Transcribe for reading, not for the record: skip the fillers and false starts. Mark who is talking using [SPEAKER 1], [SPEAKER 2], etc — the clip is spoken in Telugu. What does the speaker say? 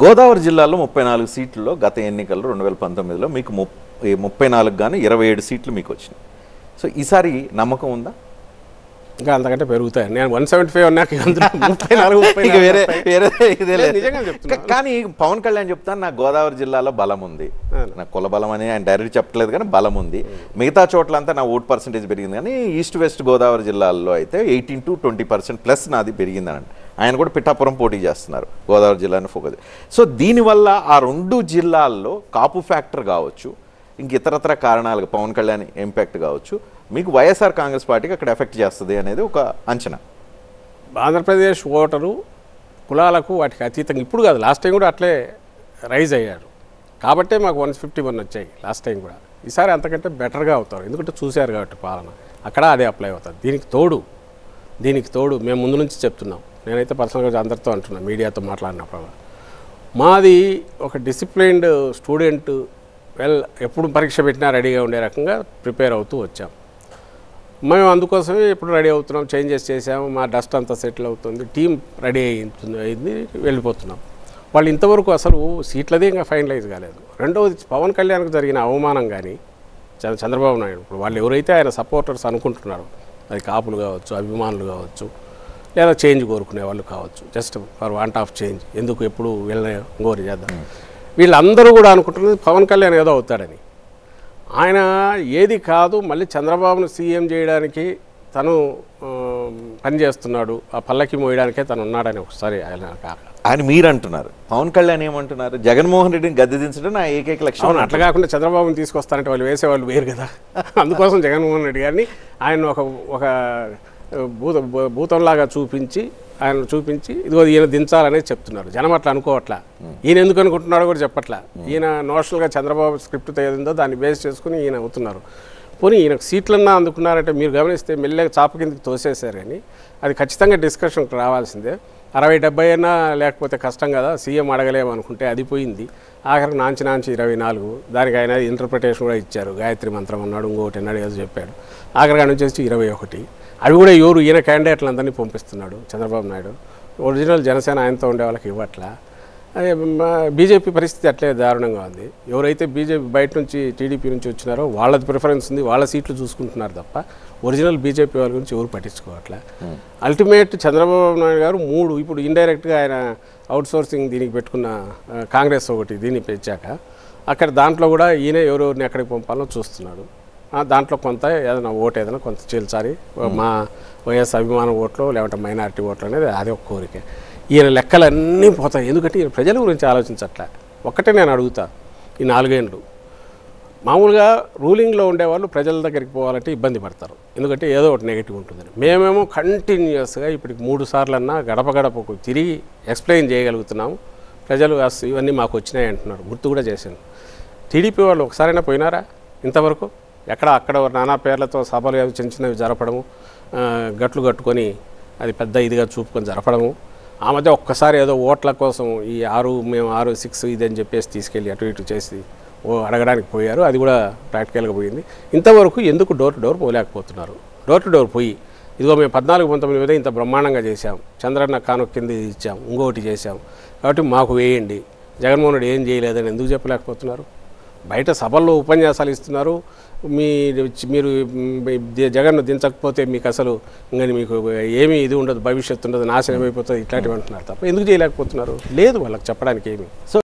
[SPEAKER 1] గోదావరి జిల్లాలో 34 సీట్లలో గత ఎన్నికల్లో 2019లో మీకు 34 గాను 27 సీట్లు మీకు వచ్చినాయి. సో ఈసారి నమ్మకం ఉందా?
[SPEAKER 2] ఇంకా అంతకంటే పెరుగుతాయి. నేను 175 అన్నాక 34
[SPEAKER 1] వేరే ఇదే
[SPEAKER 2] నిజంగా చెప్తున్నా.
[SPEAKER 1] కానీ పవన్ కళ్యాణ్ చెప్తాను నాకు గోదావరి జిల్లాలో బలం ఉంది, నాకు కుల బలం అని ఆయన డైరెక్ట్ చెప్పట్లేదు కానీ బలం ఉంది, మిగతా చోట్లంతా నా ఓట్ పర్సెంటేజ్ పెరిగింది, కానీ ఈస్ట్ వెస్ట్ గోదావరి జిల్లాల్లో అయితే 18 to 20% ప్లస్ నాది పెరిగిందని ఆయన కూడా పిఠాపురం పోటీ చేస్తున్నారు గోదావరి జిల్లాని ఫోకస్. సో దీనివల్ల ఆ 2 జిల్లాల్లో కాపు ఫ్యాక్టర్ కావచ్చు, ఇంక ఇతరత్ర కారణాలు పవన్ కళ్యాణ్ ఇంపాక్ట్ కావచ్చు, మీకు వైఎస్ఆర్ కాంగ్రెస్ పార్టీకి అక్కడ ఎఫెక్ట్ చేస్తుంది అనేది ఒక అంచనా.
[SPEAKER 2] ఆంధ్రప్రదేశ్ ఓటరు కులాలకు వాటికి అతీతంగా ఇప్పుడు కాదు, లాస్ట్ టైం కూడా అట్లే రైజ్ అయ్యారు కాబట్టే మాకు 151 వచ్చాయి లాస్ట్ టైం కూడా. ఈసారి అంతకంటే బెటర్గా అవుతారు, ఎందుకంటే చూశారు కాబట్టి పాలన అక్కడ అదే అప్లై అవుతుంది. దీనికి తోడు మేము ముందు నుంచి చెప్తున్నాం, నేనైతే పర్సనల్గా అందరితో అంటున్నాను, మీడియాతో మాట్లాడినప్పుడు మాది ఒక డిసిప్లైన్డ్ స్టూడెంట్, ఎప్పుడు పరీక్ష పెట్టినా రెడీగా ఉండే రకంగా ప్రిపేర్ అవుతూ వచ్చాం. మేము అందుకోసమే ఎప్పుడు రెడీ అవుతున్నాం, చేంజెస్ చేసాము, మా డస్ట్ అంతా సెటిల్ అవుతుంది, టీం రెడీ అయింది, వెళ్ళిపోతున్నాం. వాళ్ళు ఇంతవరకు అసలు సీట్లదే ఇంకా ఫైనలైజ్ కాలేదు. రెండవది పవన్ కళ్యాణ్కి జరిగిన అవమానం కానీ చంద్రబాబు నాయుడు ఇప్పుడు వాళ్ళు ఎవరైతే ఆయన సపోర్టర్స్ అనుకుంటున్నారో, అది కాపులు కావచ్చు, అభిమానులు కావచ్చు, లేదా చేంజ్ కోరుకునే వాళ్ళు కావచ్చు, just for want of change, ఎందుకు ఎప్పుడు వీళ్ళని గోరి చేద్దాం, వీళ్ళందరూ కూడా అనుకుంటున్నది పవన్ కళ్యాణ్ ఏదో అవుతాడని. ఆయన ఏది కాదు, మళ్ళీ చంద్రబాబును సీఎం చేయడానికి తను పనిచేస్తున్నాడు, ఆ పల్లకి మోయడానికే తను ఉన్నాడని ఒకసారి
[SPEAKER 1] ఆయన మీరు అంటున్నారు. పవన్ కళ్యాణ్ ఏమంటున్నారు, జగన్మోహన్ రెడ్డిని గద్దె దించడం నా ఏకైక లక్ష్యం.
[SPEAKER 2] అట్లా కాకుండా చంద్రబాబుని తీసుకొస్తారంటే వాళ్ళు వేసేవాళ్ళు వేరు కదా. అందుకోసం జగన్మోహన్ రెడ్డి గారిని ఆయన ఒక భూతంలాగా చూపించి ఇదిగో ఈయన దించాలనేది చెప్తున్నారు. జనం అట్లా అనుకోవట్లా, ఈయన ఎందుకు అనుకుంటున్నాడో కూడా చెప్పట్లా. ఈయన నోషనల్గా చంద్రబాబు స్క్రిప్ట్ ఏదిందో దాన్ని బేస్ చేసుకుని ఈయన అవుతున్నారు. పోనీ ఈయనకు సీట్లన్నా అందుకున్నారంటే మీరు గమనిస్తే మెల్లగా చాప కిందకి తోసేశారు, కానీ అది ఖచ్చితంగా డిస్కషన్కి రావాల్సిందే. 60-70 అయినా లేకపోతే కష్టం కదా, సీఎం అడగలేము అనుకుంటే అది పోయింది. ఆఖరికి నాంచి 24, దానికి ఆయన ఇంటర్ప్రిటేషన్ కూడా ఇచ్చారు, గాయత్రి మంత్రం అన్నాడు, ఇంకోటి అన్నాడు, ఏదో చెప్పాడు. ఆఖరికి ఆయన వచ్చేసి 21. అవి కూడా ఈయన క్యాండిడేట్లందరినీ పంపిస్తున్నాడు చంద్రబాబు నాయుడు. ఒరిజినల్ జనసేన ఆయనతో ఉండే వాళ్ళకి ఇవ్వట్లా. బీజేపీ పరిస్థితి అట్లే దారుణంగా ఉంది. ఎవరైతే బీజేపీ బయట నుంచి టీడీపీ నుంచి వచ్చినారో వాళ్ళది ప్రిఫరెన్స్ ఉంది, వాళ్ళ సీట్లు చూసుకుంటున్నారు తప్ప ఒరిజినల్ బీజేపీ వాళ్ళ గురించి ఎవరు పట్టించుకోవట్లే. అల్టిమేట్ చంద్రబాబు నాయుడు గారు 3 ఇప్పుడు ఇండైరెక్ట్గా ఆయన అవుట్సోర్సింగ్ దీనికి పెట్టుకున్న కాంగ్రెస్ ఒకటి దీన్ని పెంచాక అక్కడ దాంట్లో కూడా ఈయన ఎవరెవరిని ఎక్కడికి పంపాలో చూస్తున్నాడు. దాంట్లో కొంత ఏదైనా కొంత చీల్చాలి, మా వైఎస్ అభిమాన ఓట్లు లేదంటే మైనారిటీ ఓట్లు అనేది అది ఒక కోరిక. ఈయన లెక్కలన్నీ పోతాయి, ఎందుకంటే ఈయన ప్రజల గురించి ఆలోచించట్లే. ఒక్కటే నేను అడుగుతా, ఈ 4 ఏళ్ళు మామూలుగా రూలింగ్లో ఉండేవాళ్ళు ప్రజల దగ్గరికి పోవాలంటే ఇబ్బంది పడతారు, ఎందుకంటే ఏదో ఒకటి నెగిటివ్ ఉంటుందని. మేమేమో కంటిన్యూస్గా ఇప్పటికి 3 సార్లన్నా గడపకు తిరిగి ఎక్స్ప్లెయిన్ చేయగలుగుతున్నాము. ప్రజలు ఇవన్నీ మాకు వచ్చినాయి అంటున్నారు, గుర్తు కూడా చేశాను. టీడీపీ వాళ్ళు ఒకసారైనా పోయినారా ఇంతవరకు? అక్కడ నానా పేర్లతో సభలు చిన్నవి జరపడము, గట్లు కట్టుకొని అది పెద్ద ఇదిగా చూపుకొని జరపడము. ఆ మధ్య ఒక్కసారి ఏదో ఓట్ల కోసం ఈ 6 6 ఇదని చెప్పేసి తీసుకెళ్ళి అటు ఇటు చేసి అడగడానికి పోయారు, అది కూడా ప్రాక్టికల్గా పోయింది. ఇంతవరకు ఎందుకు డోర్ టు డోర్ పోలేకపోతున్నారు? డోర్ టు డోర్ పోయి ఇదిగో మేము 14-19 మీద ఇంత బ్రహ్మాండంగా చేశాం, చంద్రన్న కానుక కింద ఇచ్చాం, ఇంకొకటి చేశాం, కాబట్టి మాకు వేయండి, జగన్మోహన్ రెడ్డి ఏం చేయలేదని ఎందుకు చెప్పలేకపోతున్నారు? బయట సభల్లో ఉపన్యాసాలు ఇస్తున్నారు, మీరు జగన్ను దించకపోతే మీకు అసలు ఇంకా మీకు ఏమీ ఇది ఉండదు, భవిష్యత్తు ఉండదు, నాశనం అయిపోతుంది, ఇట్లాంటివి అంటున్నారు తప్ప ఎందుకు చేయలేకపోతున్నారు? లేదు వాళ్ళకి చెప్పడానికి ఏమి. సో